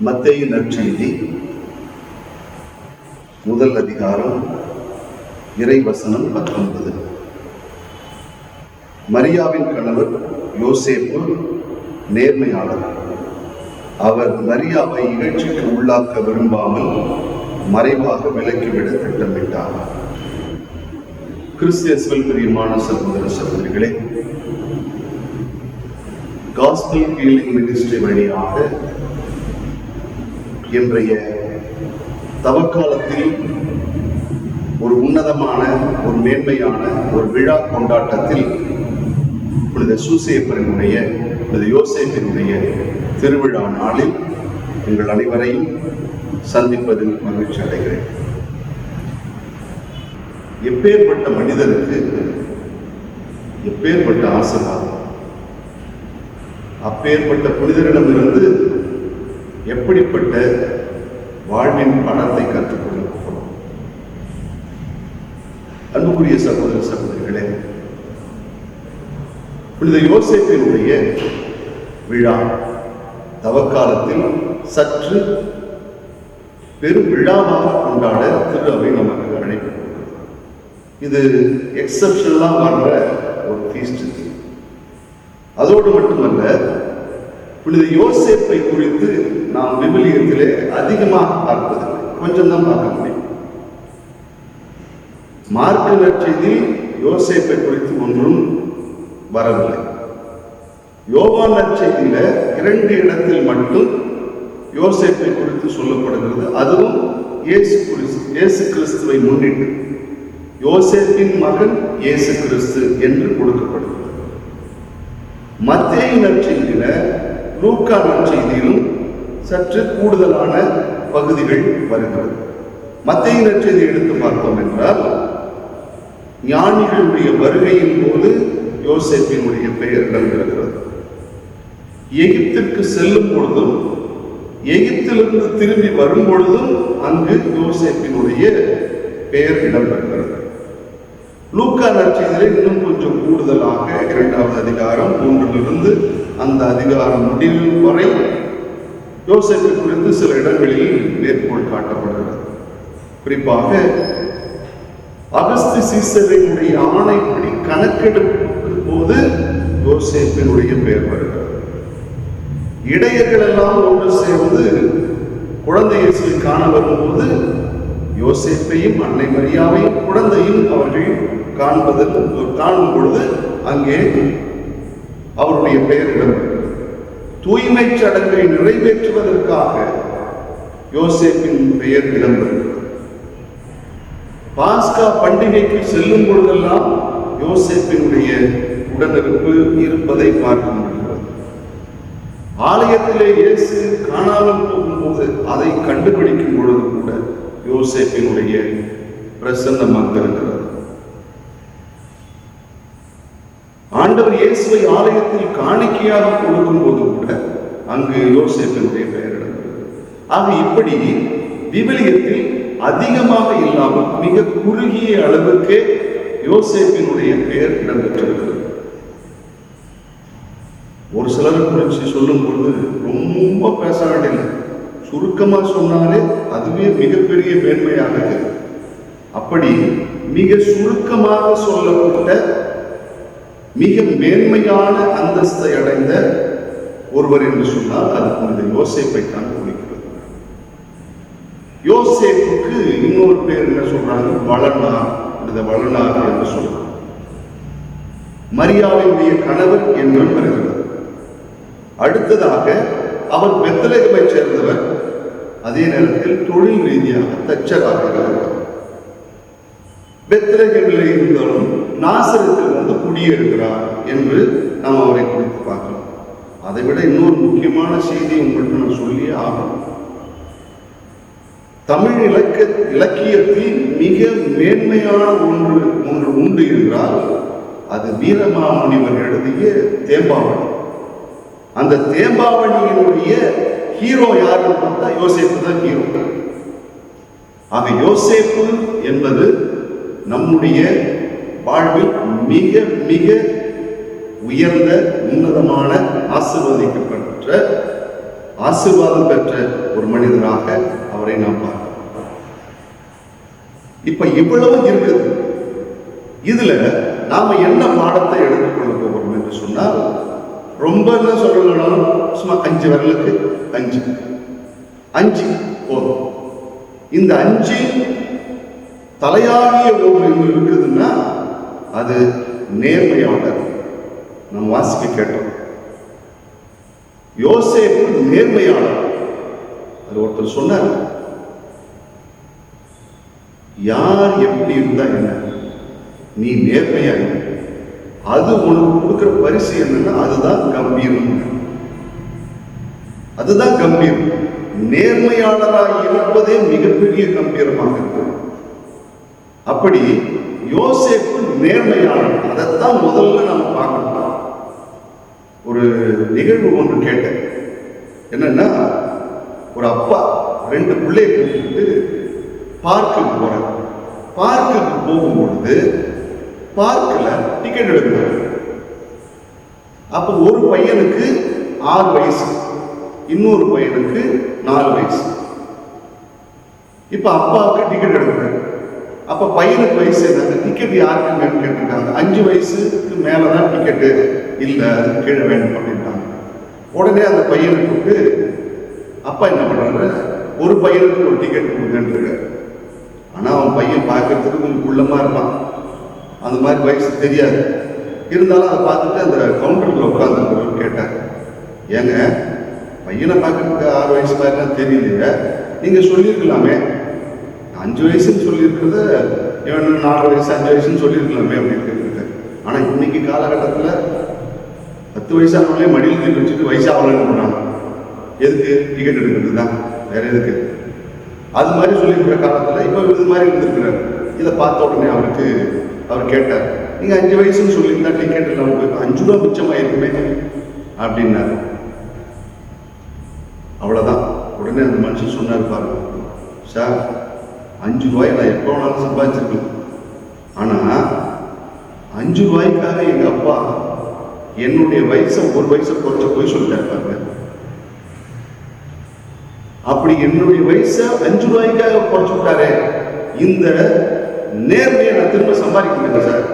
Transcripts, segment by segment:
மத்தேயு நற்செய்தி முதல் அதிகாரம் இறைவசனம் 19. மரியாவின் கணவர் யோசேப்பு நேர்மையாளர். அவர் மரியாவை இகழ்ச்சிக்கு உள்ளாக்க விரும்பாமல் மறைவாக விலக்கிவிட திட்டமிட்டார். கிறிஸ்தியஸ்வல் பிரியமான சகோதர சகோதரிகளே, காஸ்பல் ஹீலிங் மினிஸ்ட்ரி வழியாக இன்றைய தவக்காலத்தில் ஒரு உன்னதமான, ஒரு மேன்மையான ஒரு விழா கொண்டாட்டத்தில் புனித சூசேப்பரினுடைய, புனித யோசேப்பினுடைய திருவிழா நாளில் உங்கள் அனைவரையும் சந்திப்பதில் மகிழ்ச்சி அடைகிறேன். எப்பேற்பட்ட மனிதருக்கு எப்பேற்பட்ட ஆசீர்வாதம்! அப்பேற்பட்ட புனிதரிடமிருந்து எப்படிப்பட்ட வாழ்வின் பாடத்தை கற்றுக்கொள்ள போகிறோம். அன்புக்குரிய சகோதர சகோதரிகளே, புனித யோசேப்பினுடைய விழா தவக்காலத்தில் சற்று பெரும் விழாவாக கொண்டாட திரு அவை நமக்கு அழைப்பு. இது எக்ஸப்ஷனலாக வர்ற ஒரு ஃபீஸ்ட். அதோடு மட்டுமல்ல, புனித யோசேப்பை குறித்து நாம் விவிலியத்திலே அதிகமாக பார்ப்பதில்லை, கொஞ்சம் தான் பார்க்க முடியும். மார்க்கு நற்செய்தியில் யோசேப்பை குறித்து ஒன்றும் வரவில்லை. யோவான் நற்செய்தியில 2 இடத்தில் மட்டும் யோசேப்பை குறித்து சொல்லப்படுகிறது. அதுவும் இயேசு கிறிஸ்துவை முன்னிட்டு யோசேப்பின் மகன் இயேசு கிறிஸ்து என்று கொடுக்கப்படுகிறது. மத்தேயு நற்செய்தியில, லூக்கா நற்செய்தியிலும் சற்று கூடுதலான பகுதிகள் வருகிறது. மத்தேயு நற்செய்தி எடுத்து பார்த்தோம் என்றால், ஞானிகளுடைய வருகையின் போது யோசேப்பினுடைய பெயர் இடம்பெறுகிறது. எகிப்திற்கு செல்லும் பொழுதும், எகிப்திலிருந்து திரும்பி வரும் பொழுதும் அங்கு யோசேப்பினுடைய பெயர் இடம்பெறுகிறது. லூக்கா நற்செய்தியிலே இன்னும் கொஞ்சம் கூடுதலாக 2வது அதிகாரம் 3 அந்த அதிகாரம் முடிவு வரை யோசேப்பை குறித்து சில இடங்களில் மேற்கோள் காட்டப்படுகிறது. குறிப்பாக அகஸ்து சீசரினுடைய ஆணைப்படி கணக்கெடுப்பு போது யோசேப்பினுடைய பெயர் வருகிறது. இடையர்கள் எல்லாம் ஒன்று சேர்ந்து குழந்தை இயேசுவை காண வரும்போது யோசேப்பையும் அன்னை மரியாவையும் குழந்தையும் அவர்கள் காணும் பொழுது அங்கே அவருடைய பெயர் இடம்பெறுகிறது. தூய்மை சடங்கை நிறைவேற்றுவதற்காக யோசேப்பின் பெயர் இடம்பெறுகிறது. பாஸ்கா பண்டிகைக்கு செல்லும் பொழுதெல்லாம் யோசேப்பினுடைய உடனிருப்பு இருப்பதை பார்க்க முடிகிறது. ஆலயத்திலே இயேசு காணாமல் போகும்போது அதை கண்டுபிடிக்கும் பொழுது கூட யோசேப்பினுடைய பிரசன்னம் அங்கிருக்கிறது. ஆண்டவர் இயேசுவை ஆலயத்தில் காணிக்கையாக கொடுக்கும் போது கூட அங்கு யோசேப்பினுடைய பெயர் இடம்பெறுகிறது. ஆக இப்படி விவிலியத்தில் அதிகமாக இல்லாமல் மிக குறுகிய அளவுக்கே யோசேப்பினுடைய பெயர் இடம்பெற்றிருக்கிறது. ஒரு சிலரை குறித்து சொல்லும் பொழுது ரொம்ப பேச வேண்டியது, சுருக்கமா சொன்னாலே அதுவே மிகப்பெரிய மேன்மையாக இருக்கு. அப்படி மிக சுருக்கமாக சொல்லப்பட்ட மிக மேன்மையான அந்தஸ்தை அடைந்த ஒருவர் என்று சொன்னால் அது புனித யோசேப்பை தான் குறிக்கிறது. யோசேப்புக்கு இன்னொரு பேர் என்ன சொல்றாங்க? வளனார், புனித வளனார் என்று சொல்றாங்க. மரியாவினுடைய கணவர் என்றும் வருகிறது. அடுத்ததாக அவர் பெத்லகேமை சேர்ந்தவர், அதே நேரத்தில் தொழில் ரீதியாக தச்சராக இருக்கிறார். பெத்லகேமில் இருந்தாலும் நாசரேத்தில் வந்து குடியேறுகிறார் என்று நாம் அவரை குறித்து பார்க்கலாம். அதை விட இன்னொரு முக்கியமான செய்தி உங்களுக்கு நான் சொல்லியே ஆகணும். தமிழ் இலக்கியத்தில் மிக மேன்மையான ஒன்று உண்டு என்றால் அது வீரமாமுனிவர் எழுதிய தேம்பாவணி. அந்த தேம்பாவணியினுடைய ஹீரோ யாருன்னு பார்த்தா யோசேப்பு தான் ஹீரோ. ஆக யோசேப்பு என்பது நம்முடைய வாழ்வில் மிக மிக உயர்ந்த உன்னதமான ஆசீர்வாதம் பெற்ற ஒரு மனிதராக அவரை நாம் பார்க்கிறோம். இப்ப இவ்வளவு இருக்குது. இதுல நாம என்ன பாடத்தை எடுத்துக்கொள்ள போகிறோம் என்று சொன்னால், ரொம்ப என்ன சொல்லலாம், சும்மா 5 விரலுக்கு 5 போதும். இந்த 5 தலையாகிய ஒன்று இருக்குதுன்னா அது நேர்மையாளர். நம்ம வாசிக்க கேட்டோம், யோசேப்பு நேர்மையாளர். அது ஒருத்தர் சொன்னார், யார் எப்படி இருந்தா என்ன, நீ நேர்மையா இரு, அது உனக்கு கொடுக்கிற பரிசு என்னன்னா அதுதான் கம்பீரம். அதுதான் கம்பீரம். நேர்மையாளராக இருப்பதே மிகப்பெரிய கம்பீரமாக இருக்கு. அப்படி யோசேப்பு நேர்மையாளர். அதைத்தான் முதல்ல நம்ம பார்க்கணும். ஒரு நிகழ்வு ஒன்று கேட்டேன். என்னன்னா, ஒரு அப்பா 2 பிள்ளையை கூப்பிட்டு பார்க்குக்கு போறாங்க. பார்க்குக்கு போகும்பொழுது பார்க்கில் டிக்கெட் எடுக்கிறாங்க. அப்போ ஒரு பையனுக்கு 6 வயசு, இன்னொரு பையனுக்கு 4 வயசு. இப்ப அப்பாவுக்கு டிக்கெட் எடுக்கிறாங்க. அப்ப பையனுக்கு வயசு என்னங்க, டிக்கெட் யாருக்குன்னு கேட்டிருக்காங்க. 5 வயசுக்கு மேலதான் டிக்கெட்டு, இல்ல அது கீழே வேணும் அப்படின்ட்டாங்க. உடனே அந்த பையனுக்கு அப்பா என்ன பண்றாரு, ஒரு பையனுக்கு ஒரு டிக்கெட் கொடுங்கன்னு. ஆனா அவன் பையன் பார்க்கறதுக்கு கொஞ்சம் உள்ளமா இருப்பான், அந்த மாதிரி வயசு தெரியாது. இருந்தாலும் அதை பார்த்துட்டு அந்த கவுண்டர்ல உட்காந்துருக்கிறவர் கேட்டார், ஏங்க பையனை பார்க்கறதுக்கு 6 வயசு மாதிரி தெரியலையே, நீங்க சொல்லியிருக்கலாமே, 5 வயசுன்னு சொல்லியிருக்கிறத 4 வயசு 5 வயசுன்னு சொல்லியிருக்கலாமே அப்படின்னு கேட்டிருக்காரு. ஆனா இன்னைக்கு காலகட்டத்தில் 10 வயசானவங்களே மடியில் தூக்கி வச்சுட்டு வயசாகலன்னு போனாங்க. எதுக்கு? டிக்கெட் எடுக்கிறது தான், வேற எதுக்கு? அது மாதிரி சொல்லியிருக்கிற காலத்தில் இப்போ இது மாதிரி இருந்திருக்கிறார். இதை பார்த்த உடனே அவர் கேட்டார், நீங்க 5 வயசுன்னு சொல்லியிருந்தா டிக்கெட் இல்லாமல் போய் 5 ரூபா மிச்சமாக இருக்குமே அப்படின்னாரு. அவ்வளோதான். உடனே அந்த மனுஷன் சொன்னார், பாருங்க சார், 5 ரூபாய் நான் எப்போ வேணாலும் சம்பாதிச்சிருக்கலாம். ஆனால் 5 ரூபாய்க்காக எங்கள் அப்பா என்னுடைய வயசை 1 வயசை குறைச்ச போய் சொல்லிட்டாரு பாருங்க. அப்படி என்னுடைய வயசை 5 ரூபாய்க்காக குறைச்சு விட்டாரே, இந்த நேர்மையை நான் திரும்ப சம்பாதிக்க முடியாது சார்.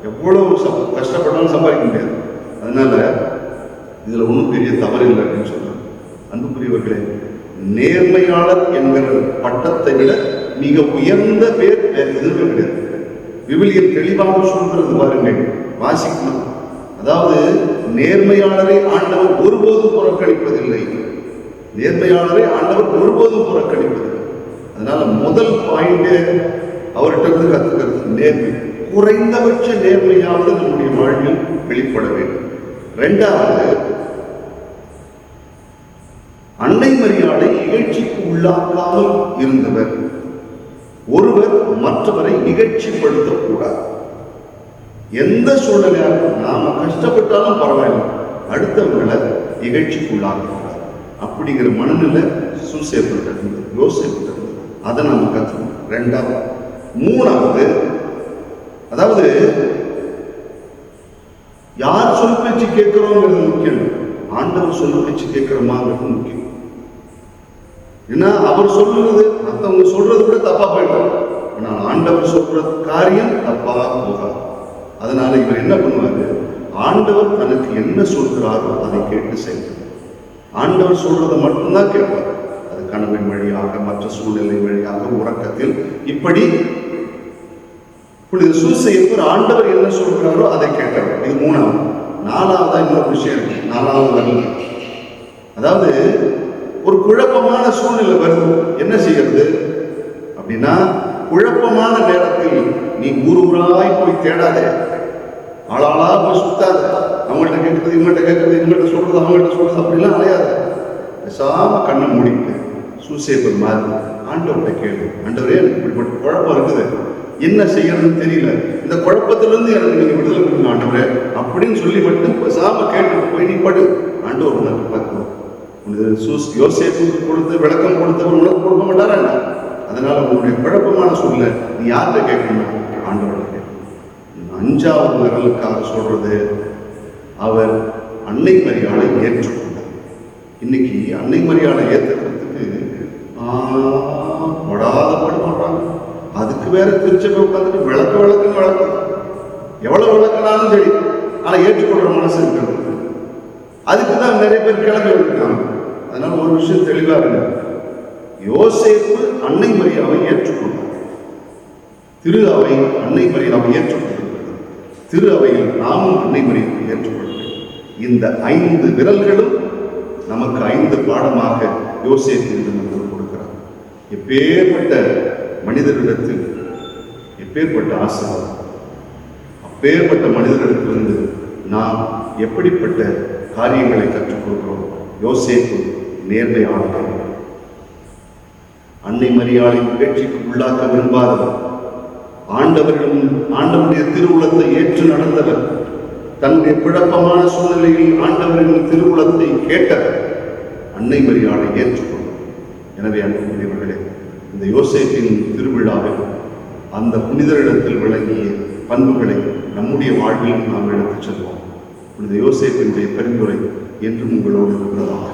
எவ்வளவு கஷ்டப்பட்டாலும் சம்பாதிக்க முடியாது. அதனால இதுல ஒன்றும் பெரிய தவறு இல்லை அப்படின்னு சொல்றாங்க. அன்புக்குரியவர்களே, நேர்மையாளர் என்கிற பட்டத்தை விட மிக உயர்ந்த பேர் எதுவுமே கிடையாது. விவிலியம் தெளிவாக சொல்கிறது பாருங்கள், வாசிக்கணும். அதாவது நேர்மையாளரை ஆண்டவர் ஒருபோதும் புறக்கணிப்பதில்லை. நேர்மையாளரை ஆண்டவர் ஒருபோதும் புறக்கணிப்பதில்லை. அதனால முதல் பாயிண்ட் அவர்கிட்ட இருந்து கத்துக்கிறது நேர்மை. குறைந்தபட்ச நேர்மையாவது நம்முடைய வாழ்வில் வெளிப்பட வேண்டும். 2வது, அன்னை மரியாதை இகழ்ச்சிக்கு உள்ளாக்காமல் இருந்தவர். ஒருவர் மற்றவரை இகழ்ச்சிப்படுத்தக்கூடாது. எந்த சூழ்நிலையாலும் நாம கஷ்டப்பட்டாலும் பரவாயில்லை, அடுத்தவர்களை இகழ்ச்சிக்கு உள்ளாக்கக்கூடாது அப்படிங்கிற மனநிலை யோசேப்பு அதை நாம கற்றுக்கணும். 2வது. 3வது, அதாவது யார் சொல் பேச்சு கேட்கிறோங்கிறது முக்கியம், ஆண்டவர் சொல் பேச்சு கேட்கிறோமாங்கிறது முக்கியம். ஏன்னா அவர் சொல்லுறது மற்றவங்க சொல்றது கூட தப்பா போயிடும், ஆனால் ஆண்டவர் சொல்ற காரியம் தப்பா போகாது. அதனால இவர் என்ன பண்ணுவாரு, ஆண்டவர் தனக்கு என்ன சொல்கிறாரோ அதை கேட்டு செய்கிறார். ஆண்டவர் சொல்றதை மட்டும்தான் கேட்பார். அது கனவின் வழியாக, மற்ற சூழ்நிலை வழியாக, உறக்கத்தில், இப்படி புனித சூசையப்பர் ஆண்டவர் என்ன சொல்கிறாரோ அதை கேட்டார். இது 3வது. 4வது இன்னொரு விஷயம் இருக்கு. 4வது வரல. அதாவது ஒரு குழப்பமான சூழ்நிலை வருது, என்ன செய்யறது அப்படின்னா, குழப்பமான நேரத்தில் நீ ஊராய் போய் தேடாதே, ஆளாளா போய் சுத்தாத, அவங்கள்ட்ட கேட்கறது இவங்கள்ட்ட கேட்கறது, இவங்கள்ட்ட சொல்றது அவங்கள்ட்ட சொல்றது, அப்படிலாம் அலையாது. பேசாம கண்ணை மூடிட்டு சூசேப்பர் மாதிரி ஆண்டவர்கிட்ட கேளு, ஆண்டவரே எனக்கு இப்படிப்பட்ட குழப்பம் இருக்குது, என்ன செய்யறதுன்னு தெரியல, இந்த குழப்பத்திலிருந்து எனக்கு நீங்க விடுதலை கொடுங்க ஆண்டவரே அப்படின்னு சொல்லி மட்டும் பேசாம கேட்டு போய் நீ படு, ஆண்டவர் உனக்கு பார்க்கணும். யோசேப்புக்கு கொடுத்து விளக்கம் கொடுத்தவர் உனக்கு கொடுக்க மாட்டாரா? அதனால உன்னுடைய குழப்பமான சூழ்நிலை நீ யார்கிட்ட கேட்கணும்? ஆண்டவர்கிட்ட கேட்கணும். 5வது விரலுக்காக சொல்றது, அவர் அன்னை மரியாதை ஏற்றுக்கொண்டார். இன்னைக்கு அன்னை மரியாதை ஏற்றுக்கிறதுக்கு படாத படுறாங்க. அதுக்கு வேற திருச்சபை உட்காந்துட்டு விளக்குன்னு விளக்கு, எவ்வளவு விளக்குனாலும் சரி, ஆனா ஏற்றுக்கொள்ற மனசு இருக்கிறது. அதுக்கு தான் நிறைய பேர் கிளம்பி வந்துருக்காங்க. அதனால ஒரு விஷயம் தெளிவா இருக்கு. யோசேப்பு அன்னை மரியாவை ஏற்றுக்கொண்டார். திரு அவை அன்னை மரியாவை ஏற்றுக்கொண்டிருக்கிறது. திரு அவையில் நாமும் அன்னை மரியாவை ஏற்றுக்கொள்கிறோம். இந்த 5 விரல்களும் நமக்கு 5 பாடமாக யோசேப்பு என்று நமக்கு கொடுக்கிறார். எப்பேற்பட்ட மனிதரிடத்தில் எப்பேற்பட்ட ஆசீர்வாதம், அப்பேற்பட்ட மனிதரிடத்திலிருந்து நாம் எப்படிப்பட்ட காரியங்களை கற்றுக் கொடுக்கிறோம். யோசேப்பு நேர்மையானவர், அன்னை மரியாளின் பேச்சுக்கு உள்ளாக்க விரும்பாதவர், ஆண்டவருடைய திருவுளத்தை ஏற்று நடந்தவர், தன்னுடைய குழப்பமான சூழ்நிலையில் ஆண்டவரின் திருவுளத்தை கேட்டவர், அன்னை மரியாளை ஏற்றுக்கொண்டார். எனவே அன்புக்குரியவர்களே, இந்த யோசேப்பின் திருவிழாவில் அந்த புனிதரிடத்தில் விளங்கிய பண்புகளை நம்முடைய வாழ்வில் நாம் எடுத்துச் செல்வோம். இந்த யோசேப்பினுடைய பரிந்துரை என்றும் உங்களோடு இருக்கிறதாக.